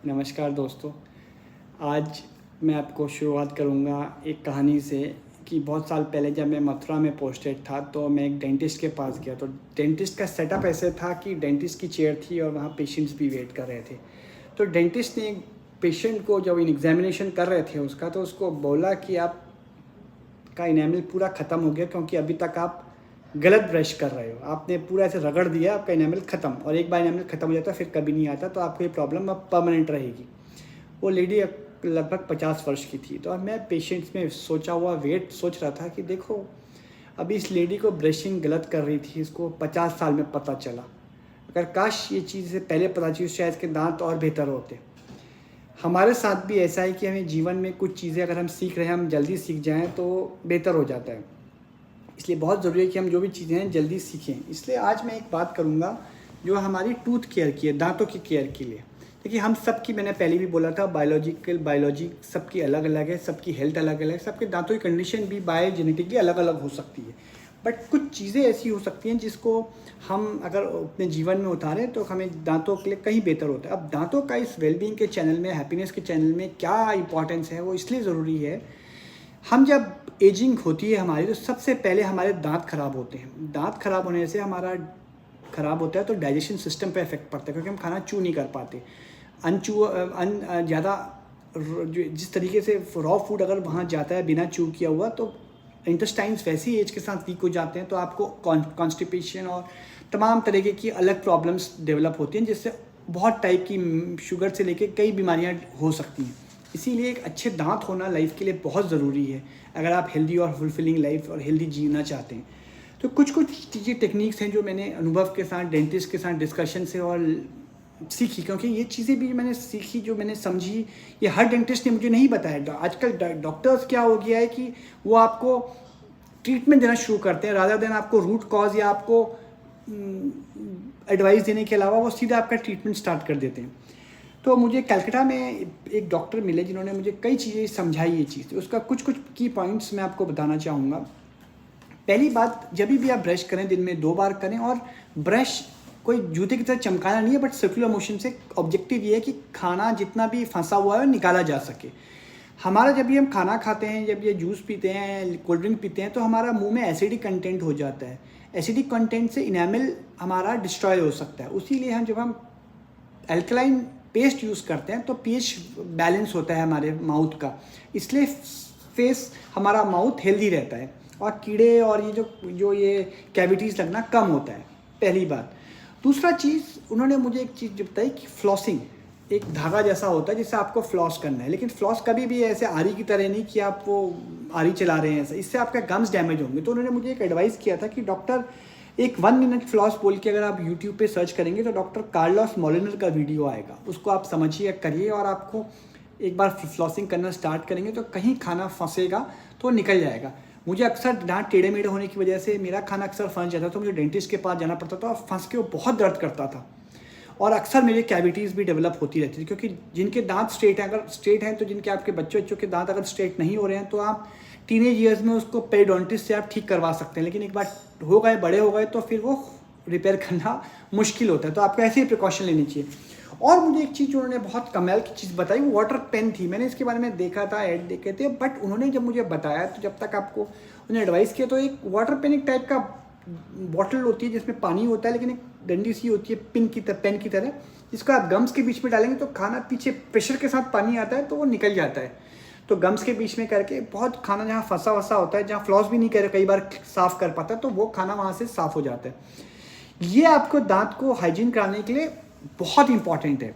नमस्कार दोस्तों। आज मैं आपको शुरुआत करूँगा एक कहानी से कि बहुत साल पहले जब मैं मथुरा में पोस्टेड था तो मैं एक डेंटिस्ट के पास गया। तो डेंटिस्ट का सेटअप ऐसे था कि डेंटिस्ट की चेयर थी और वहाँ पेशेंट्स भी वेट कर रहे थे। तो डेंटिस्ट ने एक पेशेंट को जब एग्जामिनेशन कर रहे थे उसका, तो उसको बोला कि आपका इनेमल पूरा ख़त्म हो गया क्योंकि अभी तक आप गलत ब्रश कर रहे हो। आपने पूरा ऐसे रगड़ दिया, आपका इनेमल ख़त्म, और एक बार इनेमल ख़त्म हो जाता है फिर कभी नहीं आता, तो आपको ये प्रॉब्लम अब परमानेंट रहेगी। वो लेडी लगभग 50 वर्ष की थी। तो अब मैं पेशेंट्स में सोच रहा था कि देखो, अभी इस लेडी को ब्रशिंग गलत कर रही थी, इसको 50 साल में पता चला। अगर काश ये चीज़ से पहले पता चली, शायद इसके दांत और बेहतर होते। हमारे साथ भी ऐसा है कि हमें जीवन में कुछ चीज़ें अगर हम सीख रहे हैं, हम जल्दी सीख जाएँ तो बेहतर हो जाता है। इसलिए बहुत ज़रूरी है कि हम जो भी चीज़ें हैं जल्दी सीखें। इसलिए आज मैं एक बात करूँगा जो हमारी टूथ केयर की है, दांतों की केयर के लिए। देखिए, हम सबकी, मैंने पहले भी बोला था, बायोलॉजी सबकी अलग अलग है, सबकी हेल्थ अलग अलग है, सबके दांतों की कंडीशन भी बायोजेनेटिकली अलग अलग हो सकती है। बट कुछ चीज़ें ऐसी हो सकती हैं जिसको हम अगर अपने जीवन में उतारें तो हमें दांतों के लिए कहीं बेहतर होता है। अब दांतों का इस वेलबींग के चैनल में, हैप्पीनेस के चैनल में क्या इंपॉर्टेंस है, वो इसलिए ज़रूरी है। हम जब एजिंग होती है हमारी, तो सबसे पहले हमारे दांत खराब होते हैं। दांत खराब होने से हमारा खराब होता है तो डाइजेशन सिस्टम पे इफेक्ट पड़ता है, क्योंकि हम खाना चू नहीं कर पाते। ज़्यादा जिस तरीके से रॉ फूड अगर वहाँ जाता है बिना चू किया हुआ, तो इंटेस्टाइन्स वैसे ही एज के साथ वीक हो जाते हैं, तो आपको कॉन्स्टिपेशन और तमाम तरीके की अलग प्रॉब्लम्स डेवलप होती हैं, जिससे बहुत टाइप की शुगर से लेके कई बीमारियाँ हो सकती हैं। इसीलिए एक अच्छे दांत होना लाइफ के लिए बहुत ज़रूरी है, अगर आप हेल्दी और फुलफिलिंग लाइफ और हेल्दी जीना चाहते हैं। तो कुछ चीज़ें, टेक्निक्स हैं जो मैंने अनुभव के साथ, डेंटिस्ट के साथ डिस्कशन से और सीखी, क्योंकि ये चीज़ें भी मैंने सीखी, जो मैंने समझी, ये हर डेंटिस्ट ने मुझे नहीं बताया। आजकल डॉक्टर्स क्या हो गया है कि वो आपको ट्रीटमेंट देना शुरू करते हैं, रादर देन आपको रूट कॉज या आपको एडवाइस देने के अलावा वो सीधा आपका ट्रीटमेंट स्टार्ट कर देते हैं। तो मुझे कलकत्ता में एक डॉक्टर मिले जिन्होंने मुझे कई चीज़ें समझाई। ये चीज़, उसका कुछ की पॉइंट्स मैं आपको बताना चाहूँगा। पहली बात, जब भी आप ब्रश करें दिन में 2 बार करें, और ब्रश कोई जूते की तरह चमकाना नहीं है, बट सर्कुलर मोशन से। ऑब्जेक्टिव ये है कि खाना जितना भी फंसा हुआ है निकाला जा सके। हमारा जब भी हम खाना खाते हैं, जब ये जूस पीते हैं, कोल्ड ड्रिंक पीते हैं, तो हमारा मुंह में एसिडिक कंटेंट हो जाता है। एसिडिक कंटेंट से इनेमल हमारा डिस्ट्रॉय हो सकता है। उसीलिए जब हम एल्कलाइन पेस्ट यूज़ करते हैं तो पीएच बैलेंस होता है हमारे माउथ का, इसलिए फेस, हमारा माउथ हेल्दी रहता है और कीड़े और ये जो ये कैविटीज़ लगना कम होता है। पहली बात। दूसरा चीज़, उन्होंने मुझे एक चीज़ बताई कि फ्लॉसिंग एक धागा जैसा होता है जिससे आपको फ्लॉस करना है, लेकिन फ्लॉस कभी भी ऐसे आरी की तरह नहीं कि आप वो आरी चला रहे हैं ऐसा, इससे आपका गम्स डैमेज होंगे। तो उन्होंने मुझे एक एडवाइस किया था कि डॉक्टर, एक 1 मिनट फ्लॉस बोल के अगर आप यूट्यूब पे सर्च करेंगे तो डॉक्टर कार्लोस मोलिनर का वीडियो आएगा, उसको आप समझिए, करिए, और आपको एक बार फ्लॉसिंग करना स्टार्ट करेंगे तो कहीं खाना फंसेगा तो निकल जाएगा। मुझे अक्सर दांत टेढ़े मेढ़े होने की वजह से मेरा खाना अक्सर फंस जाता था, तो मुझे डेंटिस्ट के पास जाना पड़ता था और फंस के वो बहुत दर्द करता था, और अक्सर मेरे कैविटीज़ भी डेवलप होती रहती थी। क्योंकि जिनके दांत स्ट्रेट हैं, अगर स्ट्रेट हैं, तो जिनके आपके बच्चों के दांत अगर स्ट्रेट नहीं हो रहे हैं तो आप टीनेज ईयर्स में उसको पेरिडोंटिस्ट से आप ठीक करवा सकते हैं, लेकिन एक बार हो गए, बड़े हो गए, तो फिर वो रिपेयर करना मुश्किल होता है। तो आपको ऐसे ही प्रिकॉशन लेनी चाहिए। और मुझे एक चीज़ उन्होंने बहुत कमाल की चीज़ बताई, वो वाटर पेन थी। मैंने इसके बारे में देखा था, ऐड देखे थे, बट उन्होंने जब मुझे बताया, तो जब तक आपको उन्होंने एडवाइस किया, तो एक वाटर पेन एक टाइप का बॉटल होती है जिसमें पानी होता है, लेकिन एक डंडी सी होती है पेन की तरह, जिसको आप गम्स के बीच में डालेंगे तो खाना पीछे प्रेशर के साथ पानी आता है तो वो निकल जाता है। तो गम्स के बीच में करके बहुत खाना जहाँ फंसा वसा होता है, जहाँ फ्लॉस भी नहीं कर कई बार साफ़ कर पाता, तो वो खाना वहाँ से साफ़ हो जाता है। ये आपको दांत को हाइजीन कराने के लिए बहुत इंपॉर्टेंट है।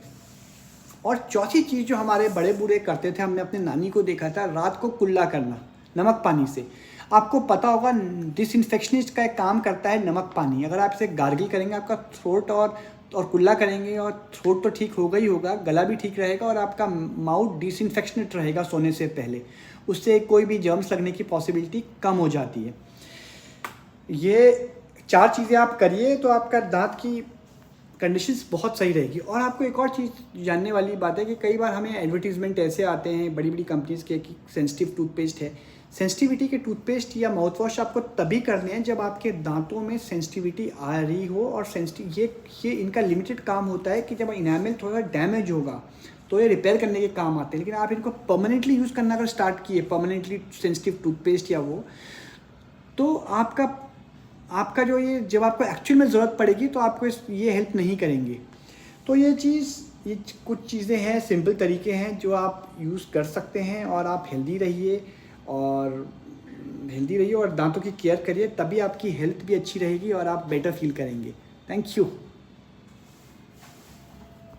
और चौथी चीज़ जो हमारे बड़े बूढ़े करते थे, हमने अपने नानी को देखा था, रात को कुल्ला करना नमक पानी से। आपको पता होगा, डिसइंफेक्शनिस्ट का एक काम करता है नमक पानी। अगर आप इसे गार्गिल करेंगे, आपका थ्रोट और कुल्ला करेंगे, और थ्रोट तो ठीक होगा ही होगा, गला भी ठीक रहेगा, और आपका माउथ डिसइंफेक्शनेट रहेगा सोने से पहले। उससे कोई भी जर्म्स लगने की पॉसिबिलिटी कम हो जाती है। ये 4 चीज़ें आप करिए तो आपका दांत की कंडीशंस बहुत सही रहेगी। और आपको एक और चीज़ जानने वाली बात है कि कई बार हमें एडवर्टीजमेंट ऐसे आते हैं बड़ी बड़ी कंपनीज़ के कि सेंसिटिव टूथपेस्ट है। सेंसिटिविटी के टूथपेस्ट या माउथ वॉश आपको तभी करने हैं जब आपके दांतों में सेंसिटिविटी आ रही हो, और ये इनका लिमिटेड काम होता है कि जब इनेमल थोड़ा डैमेज होगा तो ये रिपेयर करने के काम आते हैं। लेकिन आप इनको परमानेंटली यूज़ करना अगर स्टार्ट किए, परमानेंटली सेंसिटिव टूथपेस्ट या वो, तो आपका जो ये जब आपको एक्चुअल में ज़रूरत पड़ेगी तो आपको ये हेल्प नहीं करेंगे। तो ये कुछ चीज़ें हैं, सिंपल तरीके हैं जो आप यूज़ कर सकते हैं, और आप हेल्दी रहिए और दांतों की केयर करिए, तभी आपकी हेल्थ भी अच्छी रहेगी और आप बेटर फील करेंगे। Thank you.